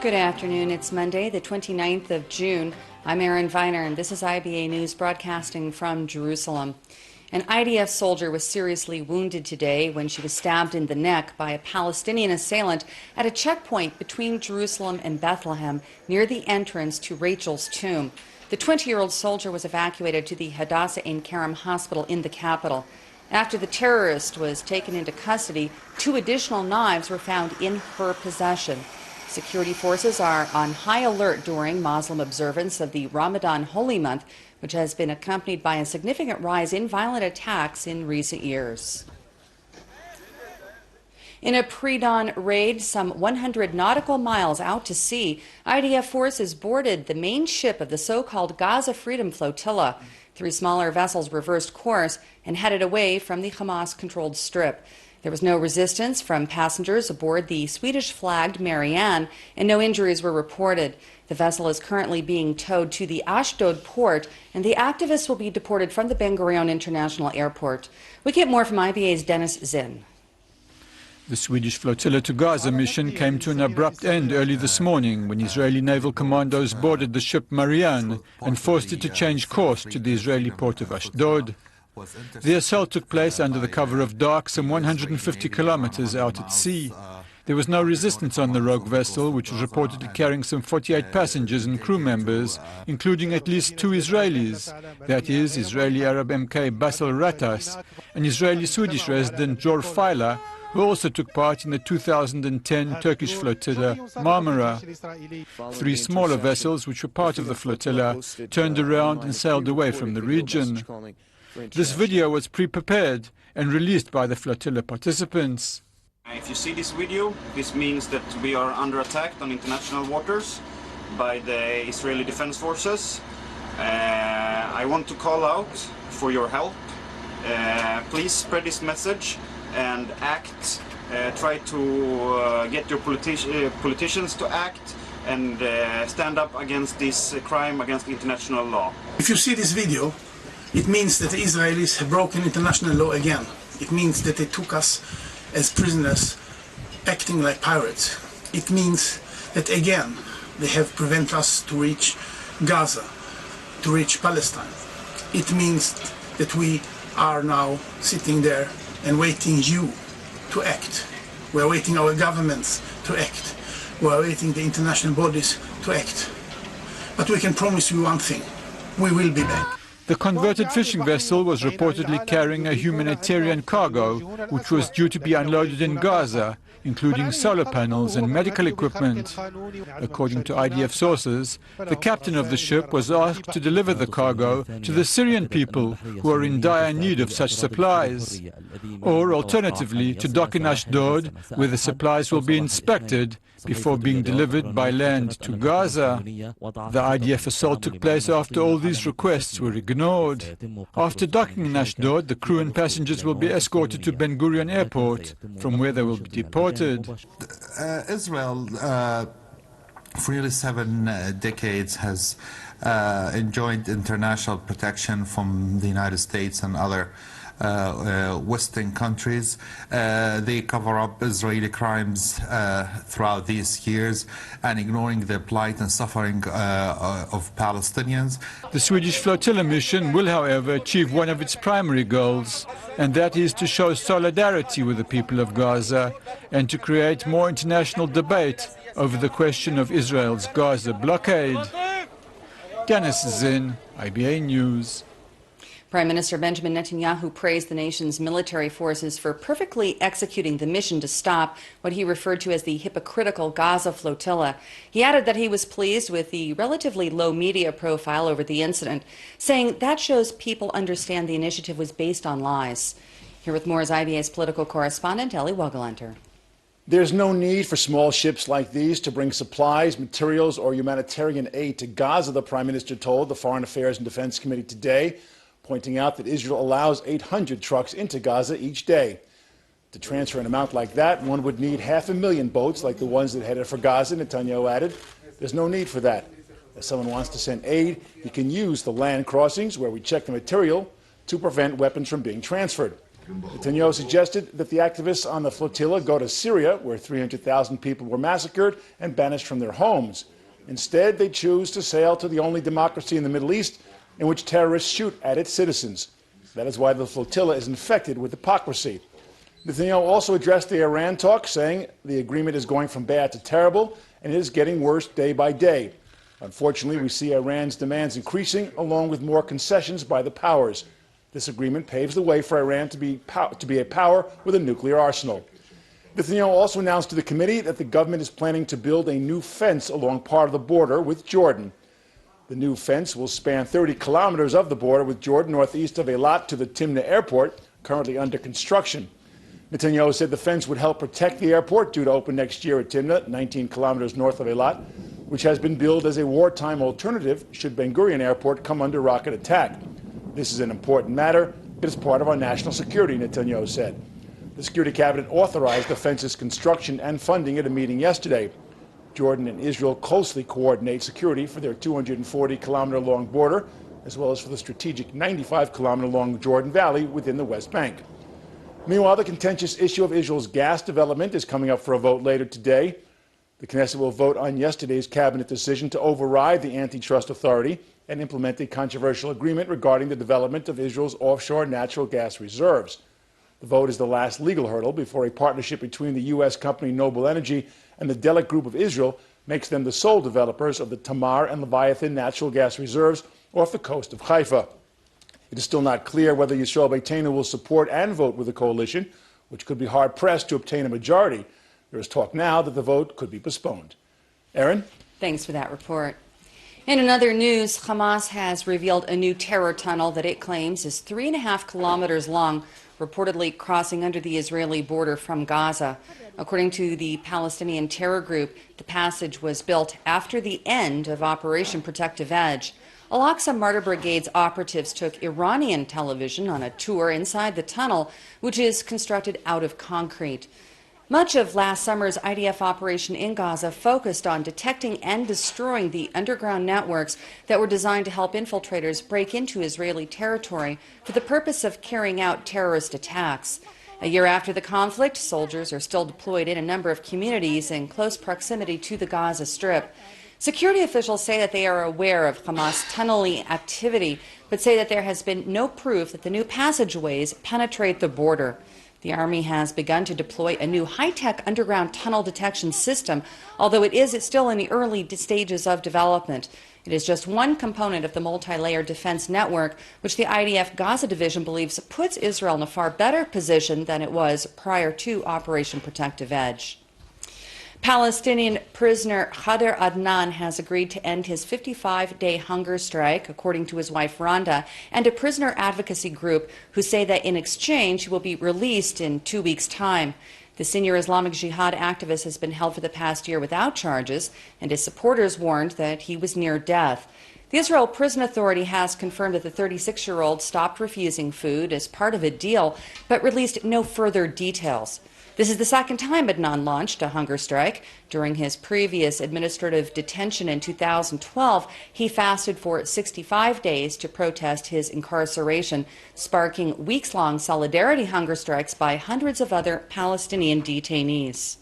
Good afternoon. It's Monday, the 29th of June. I'm Erin Viner, and this is IBA News broadcasting from Jerusalem. An IDF soldier was seriously wounded today when she was stabbed in the neck by a Palestinian assailant at a checkpoint between Jerusalem and Bethlehem near the entrance to Rachel's tomb. The 20-year-old soldier was evacuated to the Hadassah Ein Kerem hospital in the capital. After the terrorist was taken into custody, 2 additional knives were found in her possession. Security forces are on high alert during Muslim observance of the Ramadan holy month, which has been accompanied by a significant rise in violent attacks in recent years. In a pre-dawn raid some 100 nautical miles out to sea, IDF forces boarded the main ship of the so-called Gaza Freedom Flotilla. 3 smaller vessels reversed course and headed away from the Hamas-controlled Strip. There was no resistance from passengers aboard the Swedish-flagged Marianne, and no injuries were reported. The vessel is currently being towed to the Ashdod port, and the activists will be deported from the Ben Gurion International Airport. We get more from IBA's Dennis Zinn. The Swedish flotilla to Gaza mission came to an abrupt end early this morning when Israeli naval commandos boarded the ship Marianne and forced it to change course to the Israeli port of Ashdod. The assault took place under the cover of dark, some 150 kilometers out at sea. There was no resistance on the rogue vessel, which was reportedly carrying some 48 passengers and crew members, including at least 2 Israelis, that is, Israeli Arab MK Basil Ratas and Israeli-Swedish resident Jor Feiler, who also took part in the 2010 Turkish flotilla Marmara. 3 smaller vessels, which were part of the flotilla, turned around and sailed away from the region. This video was pre-prepared and released by the flotilla participants. If you see this video, this means that we are under attack on international waters by the Israeli Defense Forces. I want to call out for your help. Please spread this message and act. Try to get your politicians to act and stand up against this crime against international law. If you see this video, it means that the Israelis have broken international law again. It means that they took us as prisoners, acting like pirates. It means that again they have prevented us to reach Gaza, to reach Palestine. It means that we are now sitting there and waiting you to act. We are waiting our governments to act. We are waiting the international bodies to act. But we can promise you one thing: we will be back. The converted fishing vessel was reportedly carrying a humanitarian cargo, which was due to be unloaded in Gaza, including solar panels and medical equipment. According to IDF sources, the captain of the ship was asked to deliver the cargo to the Syrian people who are in dire need of such supplies, or alternatively to dock in Ashdod, where the supplies will be inspected before being delivered by land to Gaza. The IDF assault took place after all these requests were ignored. After docking in Ashdod, the crew and passengers will be escorted to Ben Gurion Airport, from where they will be deported. Israel, for nearly 7 decades, has enjoyed international protection from the United States and other Western countries. They cover up Israeli crimes throughout these years and ignoring the plight and suffering of Palestinians. The Swedish flotilla mission will, however, achieve one of its primary goals, and that is to show solidarity with the people of Gaza and to create more international debate over the question of Israel's Gaza blockade. Dennis Zinn, IBA News. Prime Minister Benjamin Netanyahu praised the nation's military forces for perfectly executing the mission to stop what he referred to as the hypocritical Gaza flotilla. He added that he was pleased with the relatively low media profile over the incident, saying that shows people understand the initiative was based on lies. Here with more is IBA's political correspondent, Ellie Wogelenter. There's no need for small ships like these to bring supplies, materials, or humanitarian aid to Gaza, the Prime Minister told the Foreign Affairs and Defense Committee today, pointing out that Israel allows 800 trucks into Gaza each day. To transfer an amount like that, one would need 500,000 boats like the ones that headed for Gaza, Netanyahu added. There's no need for that. If someone wants to send aid, he can use the land crossings where we check the material to prevent weapons from being transferred. Netanyahu suggested that the activists on the flotilla go to Syria, where 300,000 people were massacred and banished from their homes. Instead, they choose to sail to the only democracy in the Middle East in which terrorists shoot at its citizens. That is why the flotilla is infected with hypocrisy. Netanyahu also addressed the Iran talks, saying the agreement is going from bad to terrible, and it is getting worse day by day. Unfortunately, we see Iran's demands increasing, along with more concessions by the powers. This agreement paves the way for Iran to be a power with a nuclear arsenal. Netanyahu also announced to the committee that the government is planning to build a new fence along part of the border with Jordan. The new fence will span 30 kilometers of the border with Jordan northeast of Eilat to the Timna airport, currently under construction. Netanyahu said the fence would help protect the airport, due to open next year at Timna, 19 kilometers north of Eilat, which has been billed as a wartime alternative should Ben Gurion Airport come under rocket attack. This is an important matter. It is part of our national security, Netanyahu said. The Security Cabinet authorized the fence's construction and funding at a meeting yesterday. Jordan and Israel closely coordinate security for their 240-kilometer-long border, as well as for the strategic 95-kilometer-long Jordan Valley within the West Bank. Meanwhile, the contentious issue of Israel's gas development is coming up for a vote later today. The Knesset will vote on yesterday's cabinet decision to override the antitrust authority and implement a controversial agreement regarding the development of Israel's offshore natural gas reserves. The vote is the last legal hurdle before a partnership between the U.S. company Noble Energy and the Delek Group of Israel makes them the sole developers of the Tamar and Leviathan natural gas reserves off the coast of Haifa. It is still not clear whether Yisrael Beitenu will support and vote with the coalition, which could be hard-pressed to obtain a majority. There is talk now that the vote could be postponed. Erin? Thanks for that report. In another news, Hamas has revealed a new terror tunnel that it claims is 3.5 kilometers long, reportedly crossing under the Israeli border from Gaza. According to the Palestinian terror group, the passage was built after the end of Operation Protective Edge. Al-Aqsa Martyr Brigade's operatives took Iranian television on a tour inside the tunnel, which is constructed out of concrete. Much of last summer's IDF operation in Gaza focused on detecting and destroying the underground networks that were designed to help infiltrators break into Israeli territory for the purpose of carrying out terrorist attacks. A year after the conflict, soldiers are still deployed in a number of communities in close proximity to the Gaza Strip. Security officials say that they are aware of Hamas tunneling activity, but say that there has been no proof that the new passageways penetrate the border. The Army has begun to deploy a new high-tech underground tunnel detection system, although it is still in the early stages of development. It is just one component of the multi-layer defense network, which the IDF Gaza Division believes puts Israel in a far better position than it was prior to Operation Protective Edge. Palestinian prisoner Khader Adnan has agreed to end his 55-day hunger strike, according to his wife Rhonda, and a prisoner advocacy group who say that in exchange he will be released in 2 weeks' time. The senior Islamic Jihad activist has been held for the past year without charges, and his supporters warned that he was near death. The Israel Prison Authority has confirmed that the 36-year-old stopped refusing food as part of a deal, but released no further details. This is the second time Adnan launched a hunger strike. During his previous administrative detention in 2012, he fasted for 65 days to protest his incarceration, sparking weeks-long solidarity hunger strikes by hundreds of other Palestinian detainees.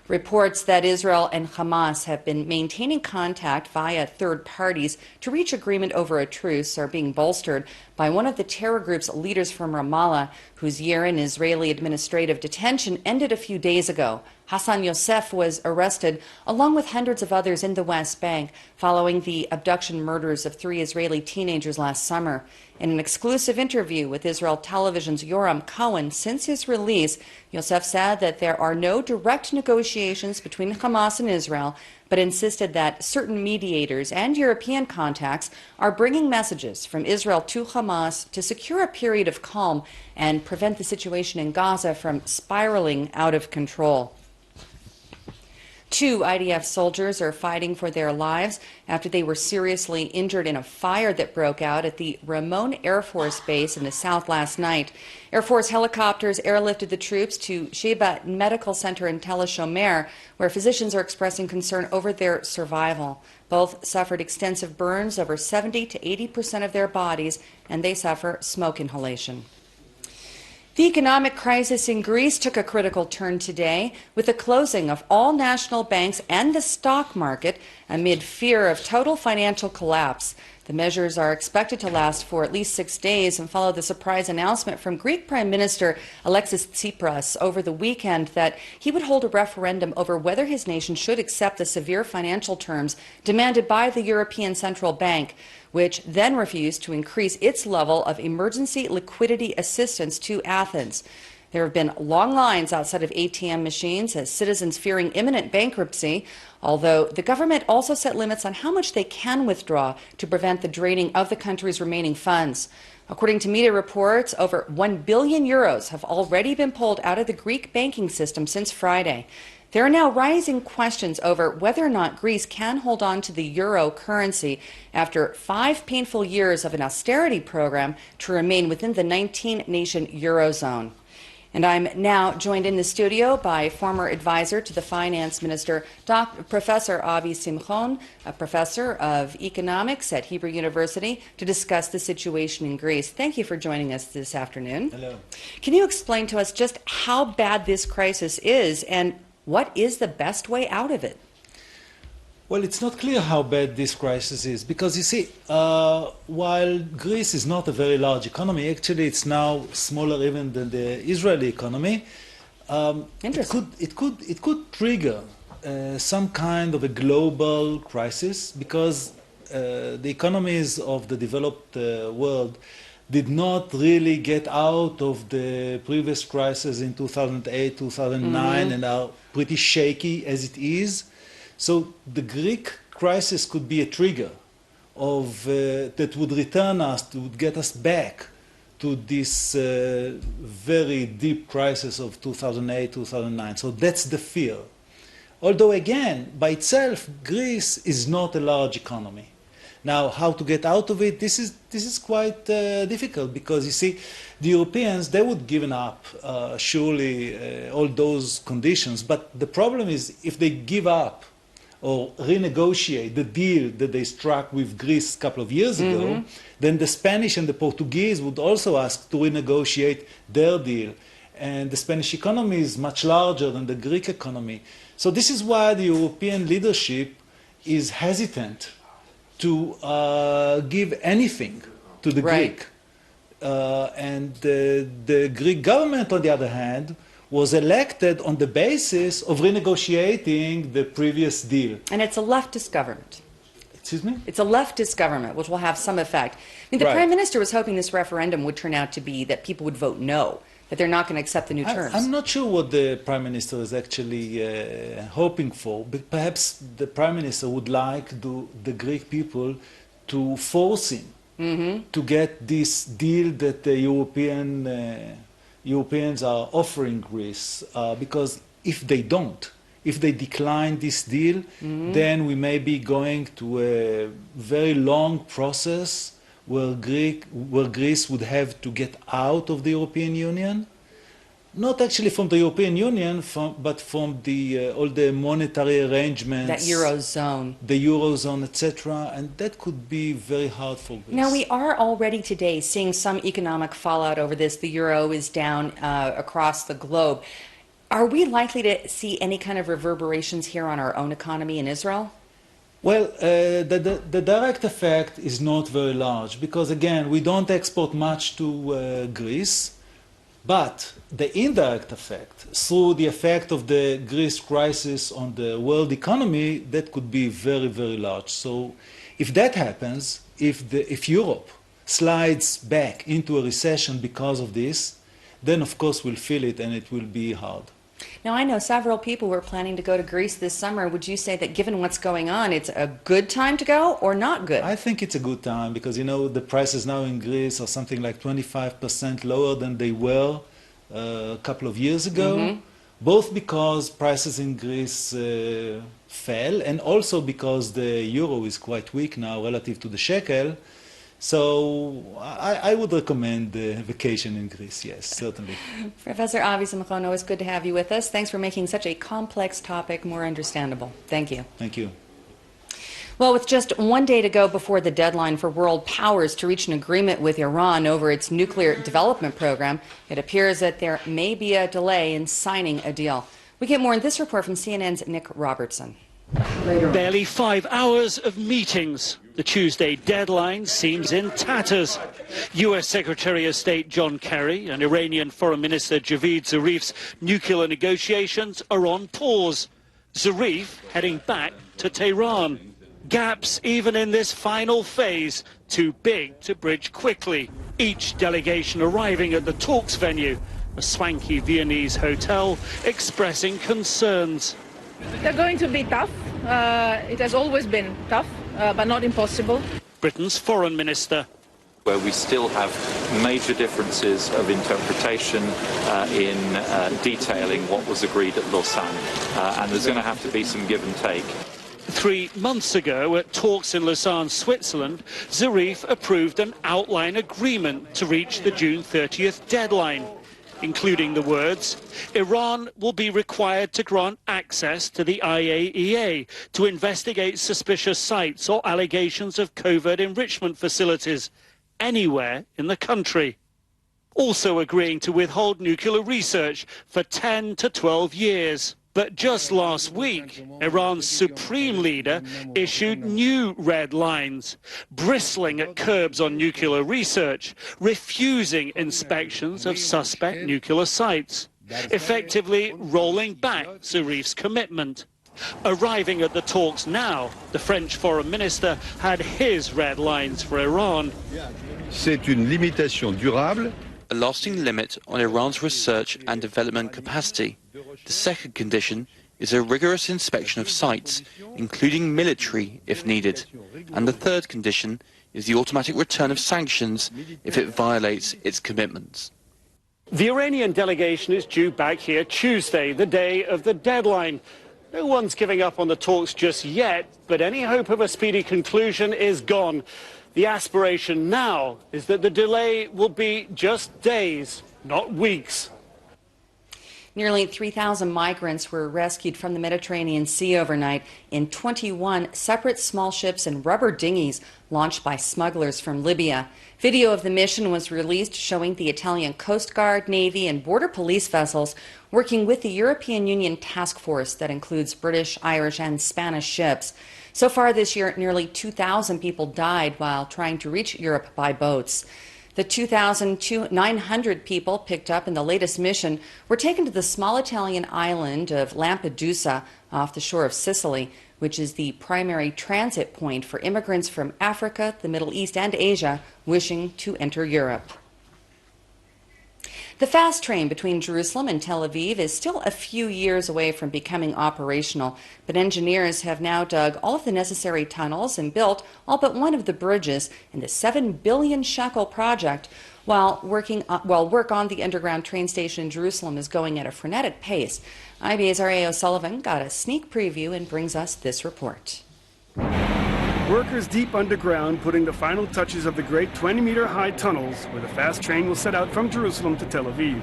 Reports that Israel and Hamas have been maintaining contact via third parties to reach agreement over a truce are being bolstered by one of the terror group's leaders from Ramallah, whose year in Israeli administrative detention ended a few days ago. Hassan Yosef was arrested along with hundreds of others in the West Bank following the abduction murders of 3 Israeli teenagers last summer. In an exclusive interview with Israel Television's Yoram Cohen since his release, Yosef said that there are no direct negotiations between Hamas and Israel, but insisted that certain mediators and European contacts are bringing messages from Israel to Hamas to secure a period of calm and prevent the situation in Gaza from spiraling out of control. 2 IDF soldiers are fighting for their lives after they were seriously injured in a fire that broke out at the Ramon Air Force Base in the south last night. Air Force helicopters airlifted the troops to Sheba Medical Center in Tel HaShomer, where physicians are expressing concern over their survival. Both suffered extensive burns, over 70 to 80% of their bodies, and they suffer smoke inhalation. The economic crisis in Greece took a critical turn today with the closing of all national banks and the stock market amid fear of total financial collapse. The measures are expected to last for at least 6 days and follow the surprise announcement from Greek Prime Minister Alexis Tsipras over the weekend that he would hold a referendum over whether his nation should accept the severe financial terms demanded by the European Central Bank, which then refused to increase its level of emergency liquidity assistance to Athens. There have been long lines outside of ATM machines as citizens fearing imminent bankruptcy, although the government also set limits on how much they can withdraw to prevent the draining of the country's remaining funds. According to media reports, over 1 billion euros have already been pulled out of the Greek banking system since Friday. There are now rising questions over whether or not Greece can hold on to the euro currency after 5 painful years of an austerity program to remain within the 19-nation eurozone. And I'm now joined in the studio by former advisor to the finance minister, Professor Avi Simchon, a professor of economics at Hebrew University, to discuss the situation in Greece. Thank you for joining us this afternoon. Hello. Can you explain to us just how bad this crisis is and what is the best way out of it? Well, it's not clear how bad this crisis is because, you see, while Greece is not a very large economy, actually it's now smaller even than the Israeli economy. It could trigger some kind of a global crisis because the economies of the developed world did not really get out of the previous crisis in 2008, 2009, and are pretty shaky as it is. So the Greek crisis could be a trigger of that would return us, would get us back to this very deep crisis of 2008, 2009. So that's the fear. Although again, by itself, Greece is not a large economy. Now, how to get out of it? This is quite difficult because you see, the Europeans, they would given up surely all those conditions. But the problem is, if they give up or renegotiate the deal that they struck with Greece a couple of years ago, then the Spanish and the Portuguese would also ask to renegotiate their deal. And the Spanish economy is much larger than the Greek economy. So this is why the European leadership is hesitant to give anything to the Greek. And the Greek government, on the other hand, was elected on the basis of renegotiating the previous deal. And it's a leftist government. Excuse me? It's a leftist government, which will have some effect. I mean, the Prime Minister was hoping this referendum would turn out to be that people would vote no, that they're not going to accept the new terms. I'm not sure what the Prime Minister is actually hoping for, but perhaps the Prime Minister would like the Greek people to force him to get this deal that the Europeans are offering Greece, because if they don't, if they decline this deal, then we may be going to a very long process where Greece would have to get out of the European Union, not actually from the European Union, but from all the monetary arrangements. That Eurozone. The Eurozone, etc. And that could be very hard for Greece. Now, we are already today seeing some economic fallout over this. The euro is down across the globe. Are we likely to see any kind of reverberations here on our own economy in Israel? Well, the direct effect is not very large because, again, we don't export much to Greece. But the indirect effect, through the effect of the Greece crisis on the world economy, that could be very, very large. So if that happens, if Europe slides back into a recession because of this, then of course we'll feel it and it will be hard. Now, I know several people were planning to go to Greece this summer. Would you say that given what's going on, it's a good time to go or not good? I think it's a good time because, you know, the prices now in Greece are something like 25% lower than they were a couple of years ago. both because prices in Greece fell and also because the euro is quite weak now relative to the shekel. So I would recommend a vacation in Greece, yes, certainly. Professor Avi Simchon, always good to have you with us. Thanks for making such a complex topic more understandable. Thank you. Thank you. Well, with just one day to go before the deadline for world powers to reach an agreement with Iran over its nuclear development program, it appears that there may be a delay in signing a deal. We get more in this report from CNN's Nick Robertson. Barely 5 hours of meetings. The Tuesday deadline seems in tatters. US Secretary of State John Kerry and Iranian Foreign Minister Javad Zarif's nuclear negotiations are on pause. Zarif heading back to Tehran. Gaps even in this final phase, too big to bridge quickly. Each delegation arriving at the talks venue, a swanky Viennese hotel, expressing concerns. They're going to be tough. It has always been tough, but not impossible. Britain's foreign minister. Where we still have major differences of interpretation in detailing what was agreed at Lausanne, and there's going to have to be some give and take. 3 months ago, at talks in Lausanne, Switzerland, Zarif approved an outline agreement to reach the June 30th deadline, including the words, Iran will be required to grant access to the IAEA to investigate suspicious sites or allegations of covert enrichment facilities anywhere in the country. Also agreeing to withhold nuclear research for 10 to 12 years. But just last week, Iran's supreme leader issued new red lines, bristling at curbs on nuclear research, refusing inspections of suspect nuclear sites, effectively rolling back Zarif's commitment. Arriving at the talks now, the French foreign minister had his red lines for Iran. C'est une limitation durable. A lasting limit on Iran's research and development capacity. The second condition is a rigorous inspection of sites, including military if needed. And the third condition is the automatic return of sanctions if it violates its commitments. The Iranian delegation is due back here Tuesday, the day of the deadline. No one's giving up on the talks just yet, but any hope of a speedy conclusion is gone. The aspiration now is that the delay will be just days, not weeks. Nearly 3,000 migrants were rescued from the Mediterranean Sea overnight in 21 separate small ships and rubber dinghies launched by smugglers from Libya. Video of the mission was released showing the Italian Coast Guard, Navy, and border police vessels working with the European Union task force that includes British, Irish, and Spanish ships. So far this year, nearly 2,000 people died while trying to reach Europe by boats. The 2,900 people picked up in the latest mission were taken to the small Italian island of Lampedusa off the shore of Sicily, which is the primary transit point for immigrants from Africa, the Middle East, and Asia wishing to enter Europe. The fast train between Jerusalem and Tel Aviv is still a few years away from becoming operational, but engineers have now dug all of the necessary tunnels and built all but one of the bridges in the 7 billion shekel project, while work on the underground train station in Jerusalem is going at a frenetic pace. IBA's R.A. O'Sullivan got a sneak preview and brings us this report. Workers deep underground putting the final touches of the great 20-meter-high tunnels where the fast train will set out from Jerusalem to Tel Aviv.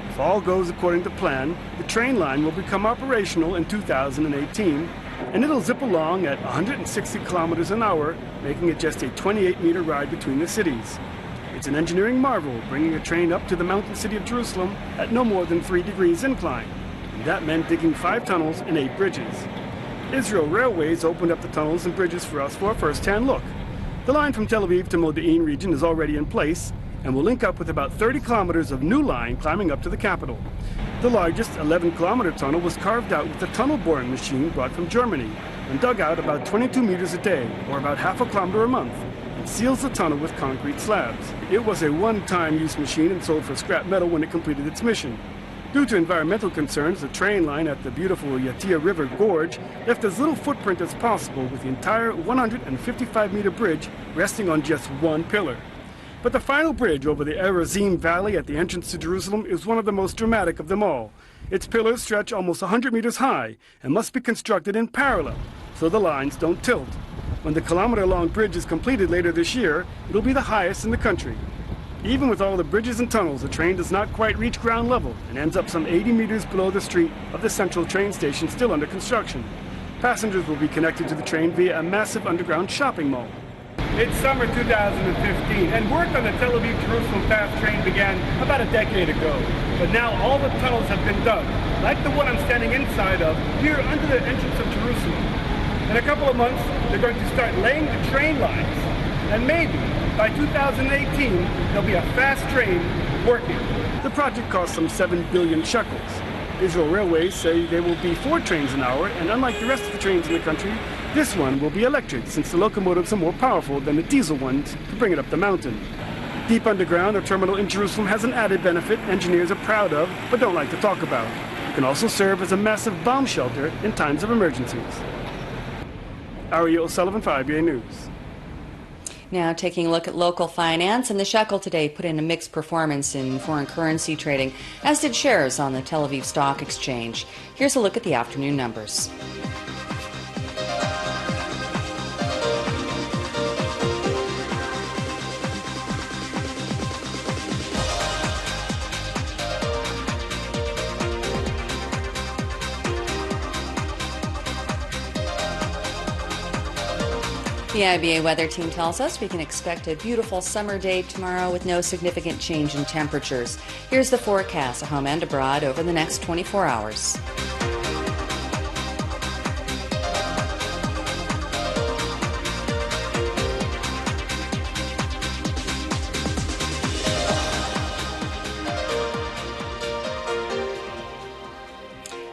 If all goes according to plan, the train line will become operational in 2018, and it'll zip along at 160 kilometers an hour, making it just a 28-meter ride between the cities. It's an engineering marvel, bringing a train up to the mountain city of Jerusalem at no more than 3 degrees incline. And that meant digging 5 tunnels and 8 bridges. Israel Railways opened up the tunnels and bridges for us for a first-hand look. The line from Tel Aviv to Modi'in region is already in place and will link up with about 30 kilometers of new line climbing up to the capital. The largest 11-kilometer tunnel was carved out with a tunnel boring machine brought from Germany and dug out about 22 meters a day, or about half a kilometer a month, and seals the tunnel with concrete slabs. It was a one-time use machine and sold for scrap metal when it completed its mission. Due to environmental concerns, the train line at the beautiful Yatia River Gorge left as little footprint as possible, with the entire 155-meter bridge resting on just one pillar. But the final bridge over the Erazim Valley at the entrance to Jerusalem is one of the most dramatic of them all. Its pillars stretch almost 100 meters high and must be constructed in parallel so the lines don't tilt. When the kilometer-long bridge is completed later this year, it'll be the highest in the country. Even with all the bridges and tunnels, the train does not quite reach ground level and ends up some 80 meters below the street of the central train station still under construction. Passengers will be connected to the train via a massive underground shopping mall. It's summer 2015, and work on the Tel Aviv-Jerusalem fast train began about a decade ago. But now all the tunnels have been dug, like the one I'm standing inside of, here under the entrance of Jerusalem. In a couple of months, they're going to start laying the train lines, and maybe by 2018, there'll be a fast train working. The project cost some 7 billion shekels. Israel Railways say there will be 4 trains an hour, and unlike the rest of the trains in the country, this one will be electric, since the locomotives are more powerful than the diesel ones to bring it up the mountain. Deep underground, the terminal in Jerusalem has an added benefit engineers are proud of, but don't like to talk about. It can also serve as a massive bomb shelter in times of emergencies. Ariel Sullivan for IBA News. Now taking a look at local finance, and the shekel today put in a mixed performance in foreign currency trading, as did shares on the Tel Aviv Stock Exchange. Here's a look at the afternoon numbers. The IBA weather team tells us we can expect a beautiful summer day tomorrow with no significant change in temperatures. Here's the forecast at home and abroad over the next 24 hours.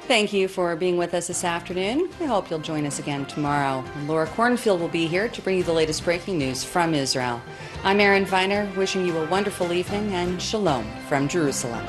Thank you for being with us this afternoon. I hope you'll join us again tomorrow. And Laura Cornfield will be here to bring you the latest breaking news from Israel. I'm Erin Viner, wishing you a wonderful evening and shalom from Jerusalem.